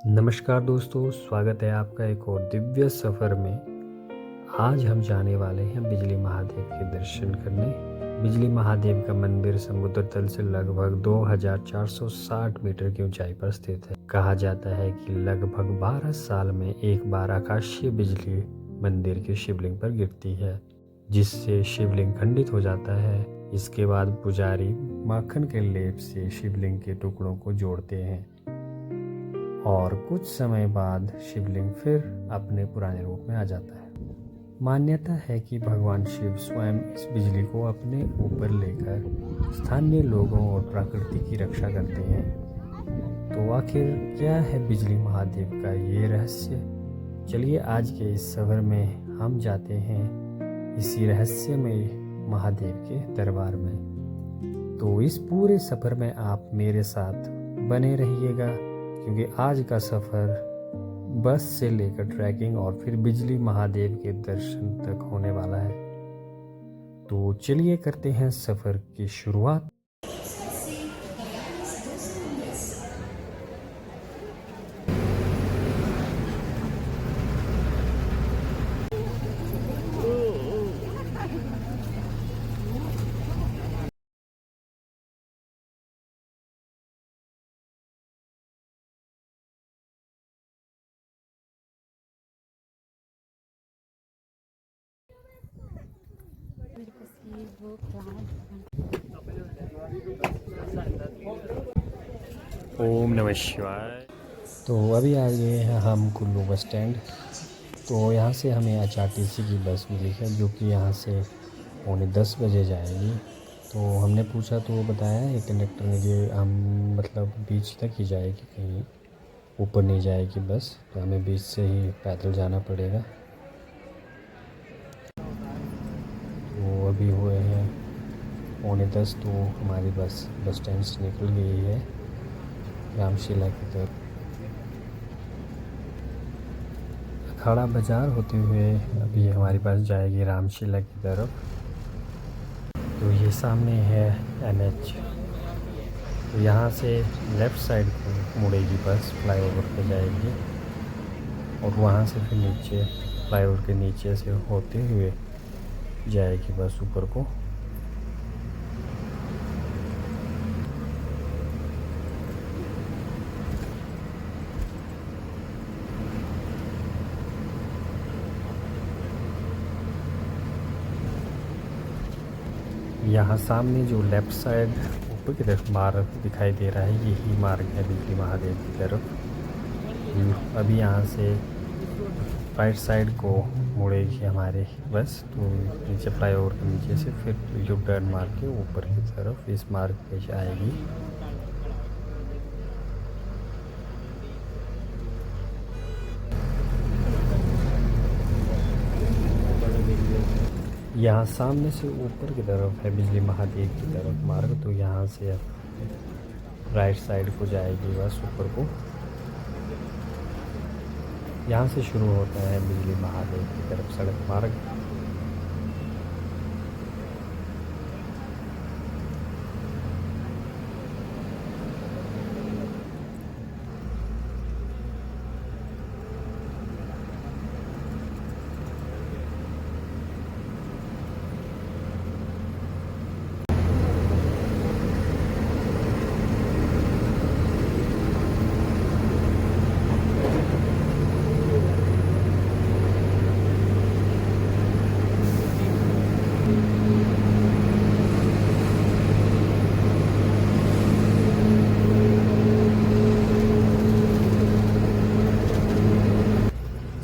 नमस्कार दोस्तों, स्वागत है आपका एक और दिव्य सफ़र में। आज हम जाने वाले हैं बिजली महादेव के दर्शन करने। बिजली महादेव का मंदिर समुद्र तल से लगभग 2460 मीटर की ऊंचाई पर स्थित है। कहा जाता है कि लगभग 12 साल में एक बार आकाशीय बिजली मंदिर के शिवलिंग पर गिरती है, जिससे शिवलिंग खंडित हो जाता है। इसके बाद पुजारी माखन के लेप से शिवलिंग के टुकड़ों को जोड़ते हैं और कुछ समय बाद शिवलिंग फिर अपने पुराने रूप में आ जाता है। मान्यता है कि भगवान शिव स्वयं इस बिजली को अपने ऊपर लेकर स्थानीय लोगों और प्रकृति की रक्षा करते हैं। तो आखिर क्या है बिजली महादेव का ये रहस्य? चलिए आज के इस सफ़र में हम जाते हैं इसी रहस्यमय महादेव के दरबार में। तो इस पूरे सफ़र में आप मेरे साथ बने रहिएगा, क्योंकि आज का सफ़र बस से लेकर ट्रैकिंग और फिर बिजली महादेव के दर्शन तक होने वाला है। तो चलिए करते हैं सफ़र की शुरुआत। ओम नमः शिवाय। तो अभी आ गए हैं हम कुल्लू बस स्टैंड। तो यहाँ से हमें HRTC की बस मिली है, जो कि यहाँ से 9:45 बजे जाएगी। तो हमने पूछा तो वो बताया है कंडक्टर ने कि हम मतलब बीच तक ही जाएगी, कहीं ऊपर नहीं जाएगी बस। तो हमें बीच से ही पैदल जाना पड़ेगा। तो अभी हुए हैं 9:45, तो हमारी बस स्टैंड से निकल गई है रामशिला की तरफ। अखाड़ा बाज़ार होते हुए अभी हमारी बस जाएगी रामशिला की तरफ। तो ये सामने है NH। तो यहाँ से लेफ़्ट साइड को मुड़ेगी बस, फ्लाईओवर पे जाएगी और वहाँ से फिर नीचे फ्लाईओवर के नीचे से होते हुए जाएगी बस ऊपर को। यहाँ सामने जो लेफ़्ट साइड ऊपर की तरफ मार्ग दिखाई दे रहा है, यही मार्ग है बिजली महादेव की तरफ। अभी यहाँ से राइट साइड को मुड़ेगी हमारे बस। तो नीचे फ्लाईओवर के नीचे से फिर जो टर्न मार के ऊपर की तरफ इस मार्ग पे आएगी। यहाँ सामने से ऊपर की तरफ है बिजली महादेव की तरफ मार्ग। तो यहाँ से राइट साइड को जाएगी बस ऊपर को। यहाँ से शुरू होता है बिजली महादेव की तरफ सड़क मार्ग।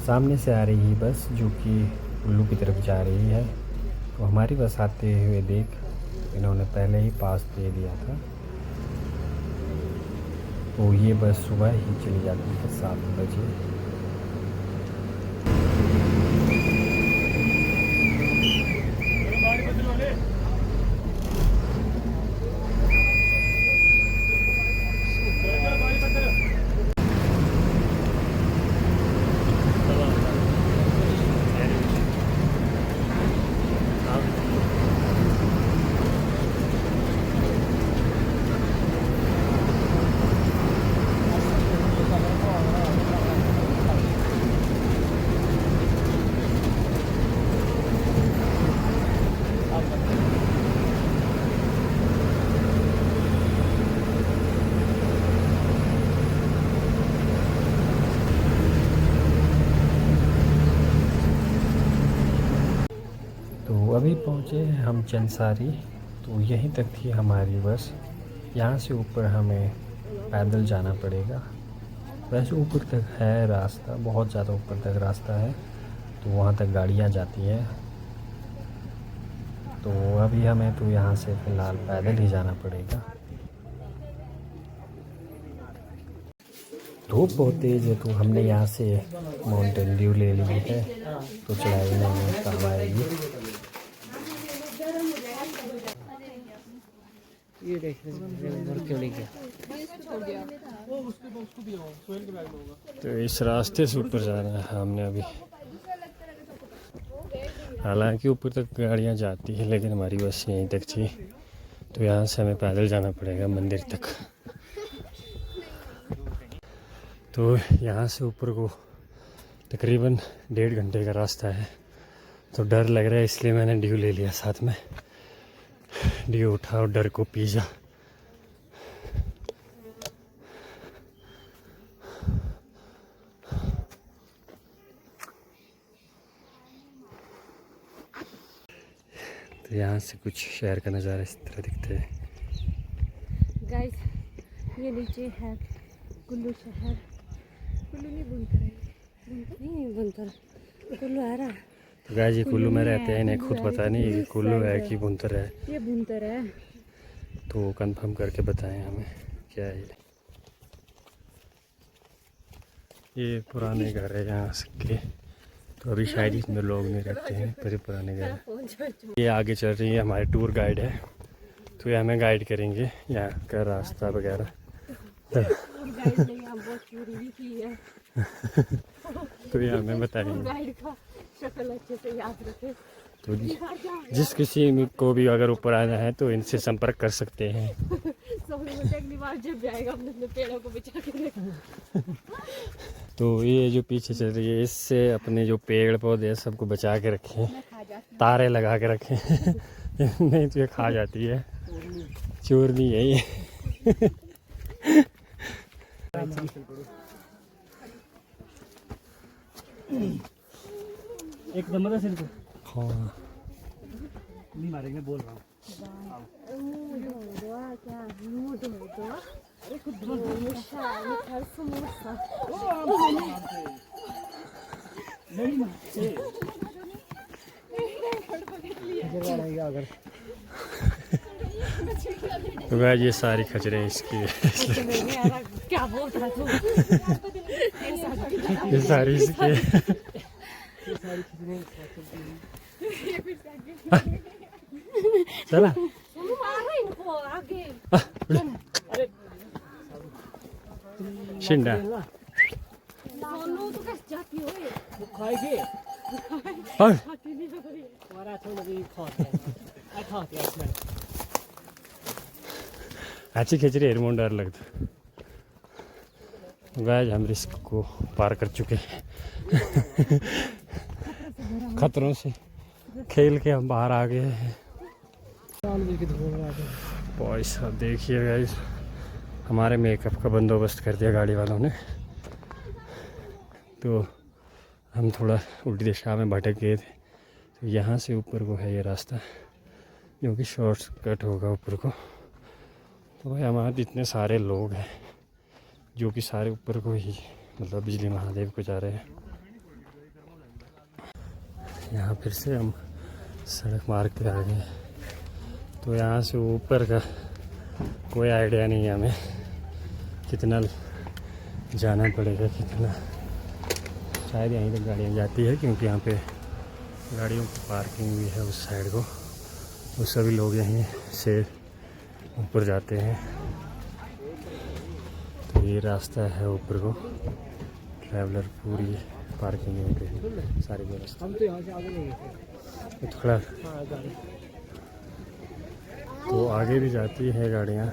सामने से आ रही है बस, जो कि कुल्लू की तरफ जा रही है। तो हमारी बस आते हुए देख इन्होंने पहले ही पास दे दिया था। तो ये बस सुबह ही चली जाती है 7 बजे। पहुँचे हैं हम चंसारी। तो यहीं तक थी हमारी बस। यहाँ से ऊपर हमें पैदल जाना पड़ेगा। वैसे ऊपर तक है रास्ता, बहुत ज़्यादा ऊपर तक रास्ता है, तो वहाँ तक गाड़ियाँ जाती हैं। तो अभी हमें तो यहाँ से फ़िलहाल पैदल ही जाना पड़ेगा। धूप बहुत तेज़ है, तो हमने यहाँ से माउंटेन ड्यू ले ली है, तो चढ़ाई में काम आएगी। ये देख रहे हैं तो इस रास्ते से ऊपर जाना है हमने अभी। हालांकि ऊपर तक गाड़ियाँ जाती है, लेकिन हमारी बस यहीं तक थी, तो यहाँ से हमें पैदल जाना पड़ेगा मंदिर तक। तो यहाँ से ऊपर को तकरीबन 1.5 घंटे का रास्ता है। तो डर लग रहा है, इसलिए मैंने ड्यू ले लिया साथ में। ड्यू उठा और डर को पीजा। तो यहाँ से कुछ शहर का नज़ारा इस तरह दिखता है। गाइस, ये नीचे है कुल्लू शहर। कुल्लू नहीं बुनकर है, नहीं बुनकर कुल्लू आ रहा। तो गाइस, ये कुल्लू में रहते हैं, इन्हें खुद पता नहीं ये कुल्लू है कि बुनतर है। ये बुनतर है। तो कंफर्म करके बताएं हमें क्या है ये पुराने घर है यहाँ के। तो अभी शायद इसमें लोग नहीं रहते हैं, पर पुराने घर है। ये आगे चल रही है, हमारे टूर गाइड है, तो ये हमें गाइड करेंगे यहाँ का रास्ता वगैरह। तो ये हमें बताएंगे। तो जिस किसी को भी अगर ऊपर आना है तो इनसे संपर्क कर सकते हैं। तो ये जो पीछे चल रही है, इससे अपने जो पेड़ पौधे सबको बचा के रखें, तारे लगा के रखें। नहीं तो ये खा जाती है, चोर नहीं है ये। एक नंबर सिर को हाँ नहीं मारेंगे, बोल रहा हूँ। तो गाइस, ये सारी खचरे इसकी क्या बोल रहा तू? ये सारी इसके। चला शिंडा खाएंगे हाँ। अच्छी खिचड़ी है, डर लगता। गाइस, हम रिस्क को पार कर चुके हैं। खतरों से खेल के हम बाहर आ गए हैं। भाई साहब देखिए गाइस, हमारे मेकअप का बंदोबस्त कर दिया गाड़ी वालों ने। तो हम थोड़ा उल्टी दिशा में भटक गए थे। तो यहाँ से ऊपर को है ये रास्ता, जो कि शॉर्टकट होगा ऊपर को। तो भाई हमारे इतने सारे लोग हैं जो कि सारे ऊपर को ही, मतलब बिजली महादेव को जा रहे हैं। यहाँ फिर से हम सड़क मार्ग पे आ गए। तो यहाँ से ऊपर का कोई आइडिया नहीं है हमें, कितना जाना पड़ेगा, कितना। शायद यहीं तक गाड़ियाँ जाती है, क्योंकि यहाँ पे गाड़ियों की पार्किंग भी है उस साइड को। तो सभी लोग यहीं से ऊपर जाते हैं। तो ये रास्ता है ऊपर को, ट्रैवलर पूरी पार्किंग यहीं पे सारी व्यवस्था। हम तो यहाँ से आगे नहीं गए थे। थोड़ा गाड़ी तो आगे भी जाती है गाड़ियाँ,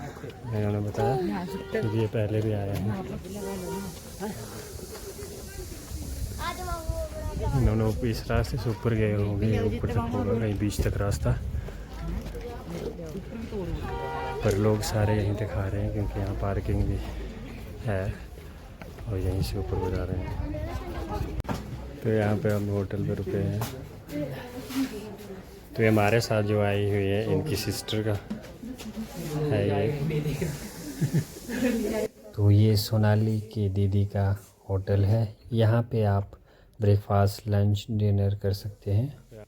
इन्होंने बताया, क्योंकि ये पहले भी आए हैं। इन्होंने इस रास्ते से ऊपर गए होंगे, ऊपर तक होगा कहीं बीच तक रास्ता। पर लोग सारे यहीं तक आ रहे हैं, क्योंकि यहाँ पार्किंग भी है और यहीं से ऊपर को जा रहे हैं। तो यहाँ पे हम होटल पे रुके हैं। तो तो ये हमारे साथ जो आई हुई है इनकी सिस्टर का है ये। तो ये सोनाली की दीदी का होटल है। यहाँ पे आप ब्रेकफास्ट, लंच, डिनर कर सकते हैं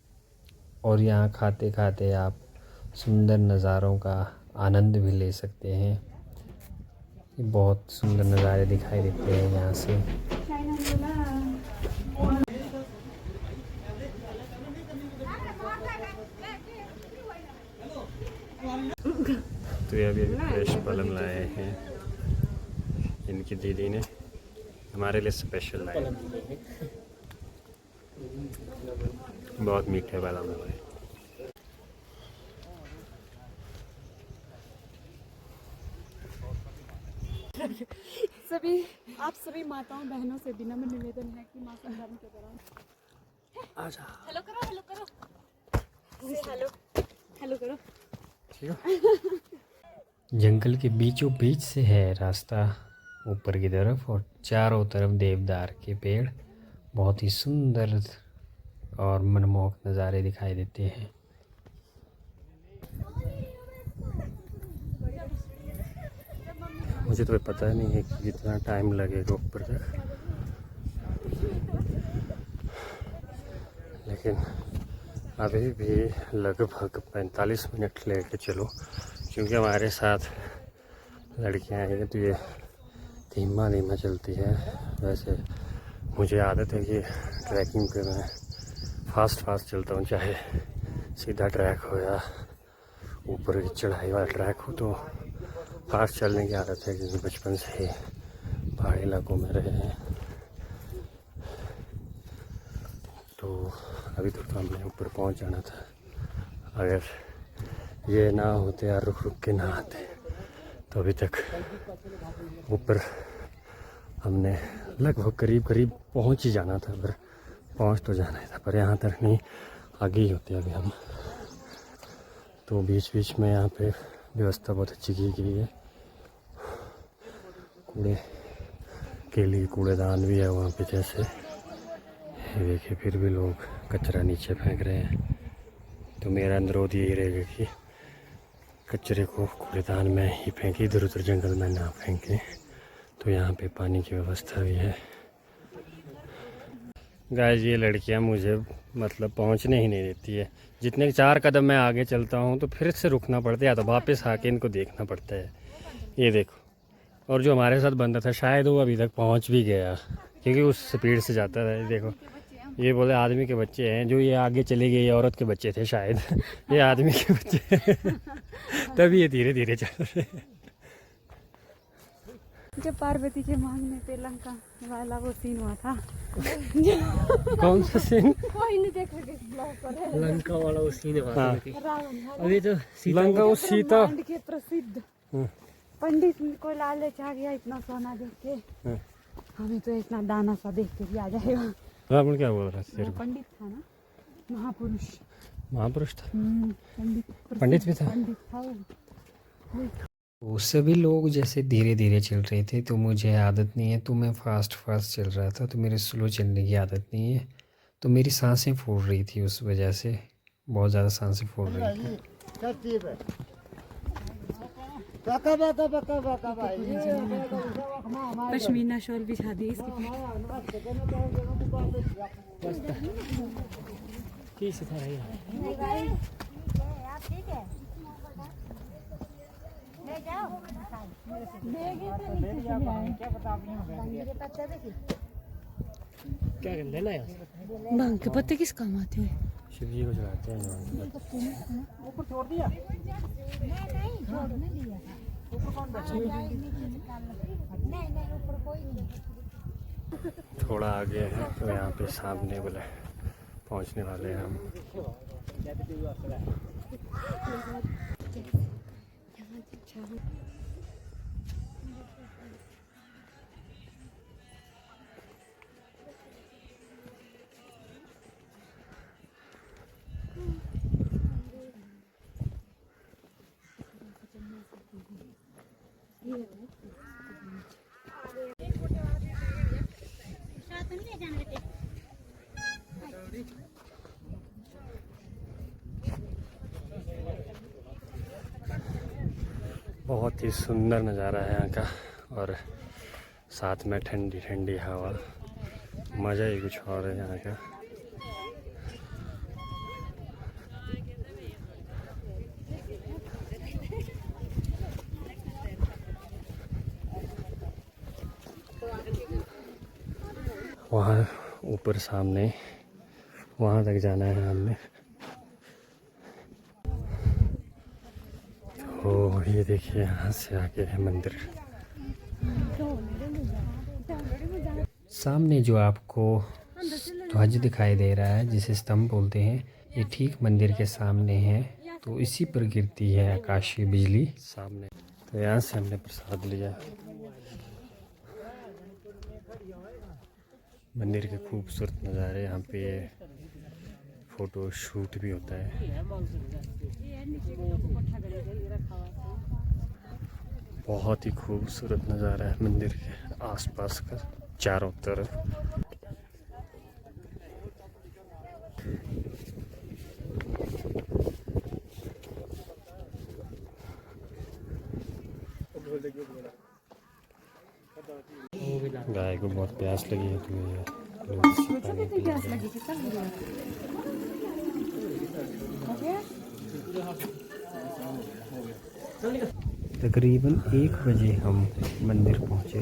और यहाँ खाते खाते आप सुंदर नज़ारों का आनंद भी ले सकते हैं। ये बहुत सुंदर नज़ारे दिखाई देते हैं यहाँ से। तो ये अभी फ्रेश पलम लाए हैं इनकी दीदी ने हमारे लिए स्पेशल लाए। बहुत मीठे पलम है। आप सभी माताओं बहनों से विनम्र निवेदन है कि माँ संगम के दौरान हेलो करो, हेलो करो, हेलो हेलो करो। जंगल के बीचों बीच से है रास्ता ऊपर की तरफ और चारों तरफ देवदार के पेड़ बहुत ही सुंदर और मनमोहक नज़ारे दिखाई देते हैं। मुझे तो पता नहीं है कि कितना टाइम लगेगा ऊपर तक, लेकिन अभी भी लगभग 45 मिनट लेके चलो, क्योंकि हमारे साथ लड़कियां हैं तो ये धीमा धीमा चलती है। वैसे मुझे आदत है कि ट्रैकिंग पे मैं फास्ट चलता हूँ, चाहे सीधा ट्रैक हो या ऊपर की चढ़ाई वाला ट्रैक हो, तो फास्ट चलने की आदत है क्योंकि बचपन से पहाड़ी इलाकों में रहे हैं। तो अभी तक तो हमने ऊपर पहुंच जाना था। अगर ये ना होते या रुक के ना आते तो अभी तक ऊपर हमने लगभग करीब पहुंच ही जाना था। पर पहुंच तो जाना ही था, पर यहाँ तक नहीं, आगे ही होते अभी हम। तो बीच में यहाँ पे व्यवस्था बहुत अच्छी की गई है। कूड़े के लिए कूड़ेदान भी है वहाँ पे, जैसे ये देखिए, फिर भी लोग कचरा नीचे फेंक रहे हैं। तो मेरा अनुरोध यही रहेगा कि कचरे को कूड़ेदान में ही फेंके, इधर उधर जंगल में ना फेंकें। तो यहाँ पे पानी की व्यवस्था भी है। गाइस, ये लड़कियाँ मुझे मतलब पहुँचने ही नहीं देती है। जितने 4 कदम मैं आगे चलता हूँ तो फिर से रुकना पड़ता है, या तो वापस आके इनको देखना पड़ता है। ये देखो, और जो हमारे साथ बंदा था शायद वो अभी तक पहुँच भी गया, क्योंकि उस स्पीड से जाता है। ये देखो, ये बोले आदमी के बच्चे हैं, जो ये आगे चले गए ये औरत के बच्चे थे शायद। ये आदमी के बच्चे तभी ये धीरे धीरे चल रहे हैं। जब पार्वती के मांगने पे लंका वाला वो सीन हुआ था। कौन सा सीन? कोई नहीं देखा ब्लॉग पर। लंका वाला वो सीन है हाँ। रावण अभी तो लंका वो सीता ब्रह्मांड के प्रसिद्ध पंडित को लालच आ गया इतना सोना देख के, हमें तो इतना दाना सा देख के भी आ जाएगा। रावण क्या बोल रहा था? पंडित था ना, महापुरुष था, पंडित भी था। पंडित था वो। वो सभी लोग जैसे धीरे धीरे चल रहे थे, तो मुझे आदत नहीं है, तो मैं फास्ट चल रहा था, तो मेरे स्लो चलने की आदत नहीं है, तो मेरी सांसें फूल रही थी। उस वजह से बहुत ज़्यादा सांसें फूल रही थी। पश्मीना शॉल बिछा दी इसकी। क्या लेना है? भांग के पत्ते किस काम आते हैं? शिव जी को चढ़ाते हैं। ऊपर छोड़ दिया? थोड़ा आगे है तो यहाँ पे सामने बोले पहुँचने वाले हैं हम। बहुत ही सुंदर नज़ारा है यहाँ का, और साथ में ठंडी ठंडी हवा, मज़ा ही कुछ और है यहाँ का। वहाँ ऊपर सामने वहाँ तक जाना है हमने। तो ये देखिए यहाँ से आगे है मंदिर। सामने जो आपको ध्वज दिखाई दे रहा है, जिसे स्तंभ बोलते हैं, ये ठीक मंदिर के सामने है। तो इसी पर गिरती है आकाशीय बिजली सामने। तो यहाँ से हमने प्रसाद लिया। मंदिर के खूबसूरत नज़ारे, यहाँ पे फ़ोटो शूट भी होता है। बहुत ही खूबसूरत नज़ारा है मंदिर के आसपास का चारों तरफ। गाय को बहुत प्यास लगी है, तो ये पानी पी रहा है। तकरीबन 1 बजे हम मंदिर पहुँचे।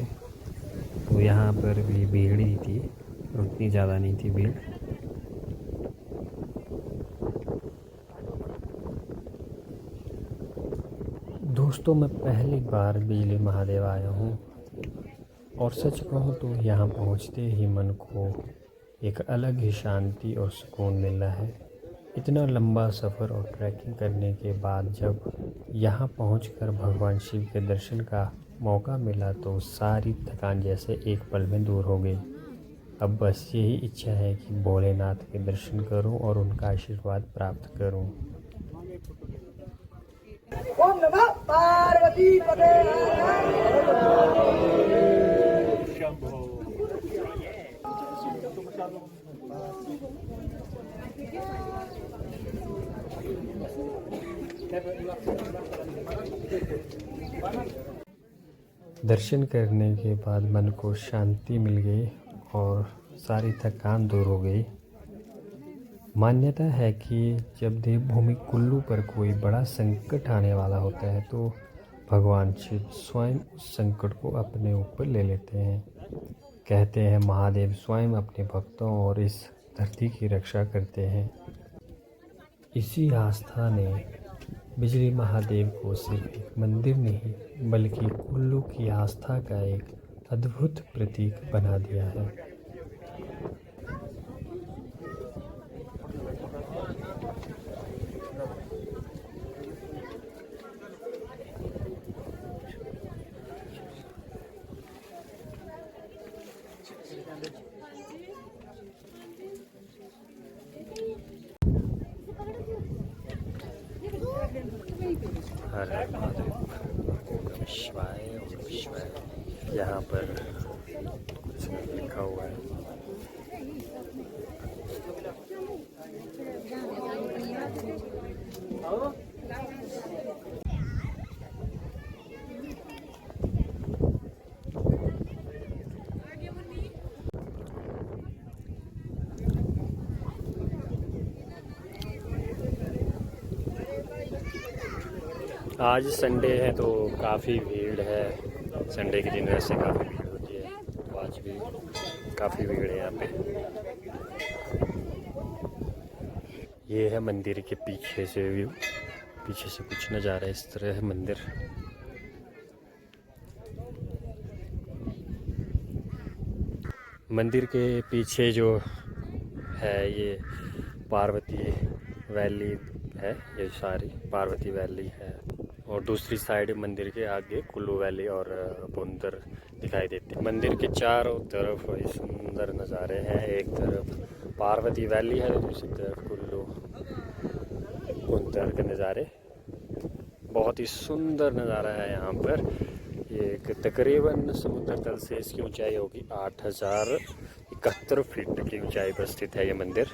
तो यहाँ पर भी भीड़ ही थी, उतनी ज़्यादा नहीं थी भीड़। दोस्तों, मैं पहली बार बिजली महादेव आया हूँ, और सच कहूँ तो यहाँ पहुँचते ही मन को एक अलग ही शांति और सुकून मिला है। इतना लंबा सफ़र और ट्रैकिंग करने के बाद जब यहाँ पहुँचकर भगवान शिव के दर्शन का मौका मिला, तो सारी थकान जैसे एक पल में दूर हो गई। अब बस यही इच्छा है कि भोलेनाथ के दर्शन करूं और उनका आशीर्वाद प्राप्त करूं। ओम नमः पार्वती पते। दर्शन करने के बाद मन को शांति मिल गई और सारी थकान दूर हो गई। मान्यता है कि जब देवभूमि कुल्लू पर कोई बड़ा संकट आने वाला होता है, तो भगवान शिव स्वयं उस संकट को अपने ऊपर ले लेते हैं। कहते हैं महादेव स्वयं अपने भक्तों और इस धरती की रक्षा करते हैं। इसी आस्था ने बिजली महादेव को सिर्फ एक मंदिर नहीं, बल्कि कुल्लू की आस्था का एक अद्भुत प्रतीक बना दिया है। हर हर महादेव, ओम नमः शिवाय, ओम नमः शिवाय। यहाँ पर कुछ लिखा हुआ है। आज संडे है तो काफ़ी भीड़ है। संडे के दिन वैसे काफ़ी भीड़ होती है, तो आज भी काफ़ी भीड़ है यहाँ पे। ये है मंदिर के पीछे से व्यू, पीछे से कुछ नज़ारा इस तरह है मंदिर। मंदिर के पीछे जो है ये पार्वती वैली है, ये सारी पार्वती वैली है, और दूसरी साइड मंदिर के आगे कुल्लू वैली और भुंतर दिखाई देती है। मंदिर के चारों तरफ ये सुंदर नज़ारे हैं। एक तरफ पार्वती वैली है, दूसरी तरफ कुल्लू भुंतर के नज़ारे। बहुत ही सुंदर नज़ारा है यहाँ पर। ये तकरीबन समुद्र तल से इसकी ऊंचाई होगी 8071 फीट की ऊंचाई पर स्थित है ये मंदिर।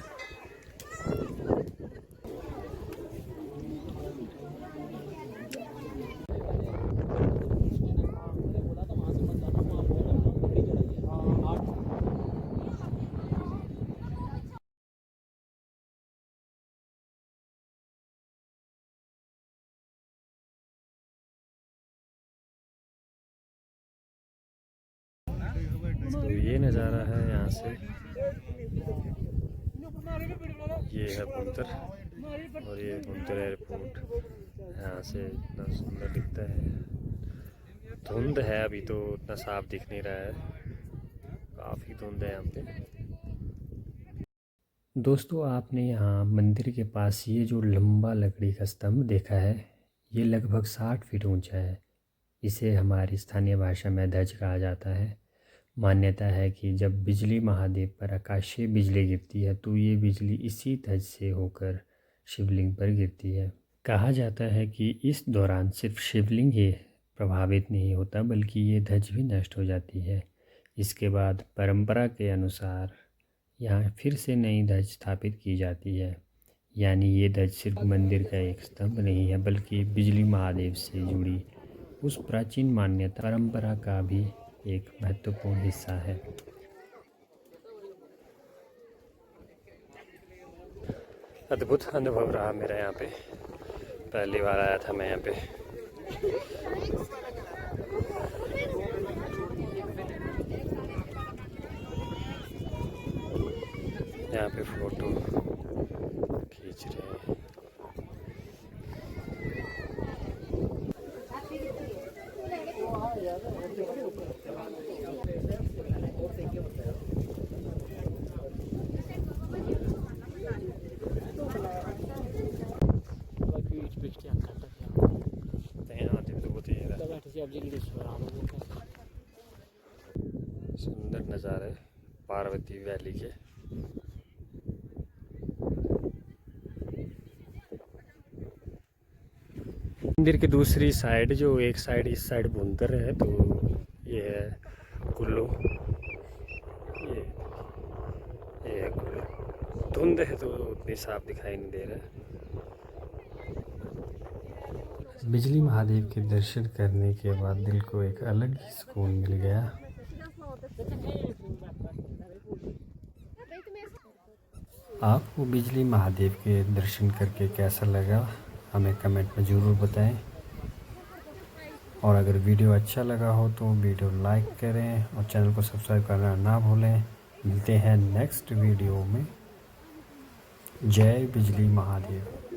तो ये नज़ारा है यहाँ से, ये है बुंतर और ये बुंतर एयरपोर्ट यहाँ से इतना सुंदर दिखता है। धुंध है अभी तो उतना साफ दिख नहीं रहा है, काफ़ी धुंध है यहाँ पे। दोस्तों आपने यहाँ मंदिर के पास ये जो लंबा लकड़ी का स्तंभ देखा है, ये लगभग 60 फीट ऊंचा है। इसे हमारी स्थानीय भाषा में ध्वज कहा जाता है। मान्यता है कि जब बिजली महादेव पर आकाशीय बिजली गिरती है तो ये बिजली इसी ध्वज से होकर शिवलिंग पर गिरती है। कहा जाता है कि इस दौरान सिर्फ शिवलिंग ही प्रभावित नहीं होता बल्कि ये ध्वज भी नष्ट हो जाती है। इसके बाद परंपरा के अनुसार यहाँ फिर से नई ध्वज स्थापित की जाती है। यानी ये ध्वज सिर्फ मंदिर का एक स्तंभ नहीं है बल्कि बिजली महादेव से जुड़ी उस प्राचीन मान्यता परंपरा का भी एक महत्वपूर्ण हिस्सा है। अद्भुत अनुभव रहा मेरा यहाँ पे, पहली बार आया था मैं यहाँ पे। यहाँ पे फोटो खींच रहे हैं। सुंदर नज़ारे पार्वती वैली के। मंदिर की दूसरी साइड, जो एक साइड इस साइड बुंतर है, तो ये है कुल्लू, ये है कुल्लू। धुंध है तो उतनी साफ दिखाई नहीं दे रहा है। बिजली महादेव के दर्शन करने के बाद दिल को एक अलग ही सुकून मिल गया। आपको बिजली महादेव के दर्शन करके कैसा लगा हमें कमेंट में ज़रूर बताएं। और अगर वीडियो अच्छा लगा हो तो वीडियो लाइक करें और चैनल को सब्सक्राइब करना ना भूलें। मिलते हैं नेक्स्ट वीडियो में। जय बिजली महादेव।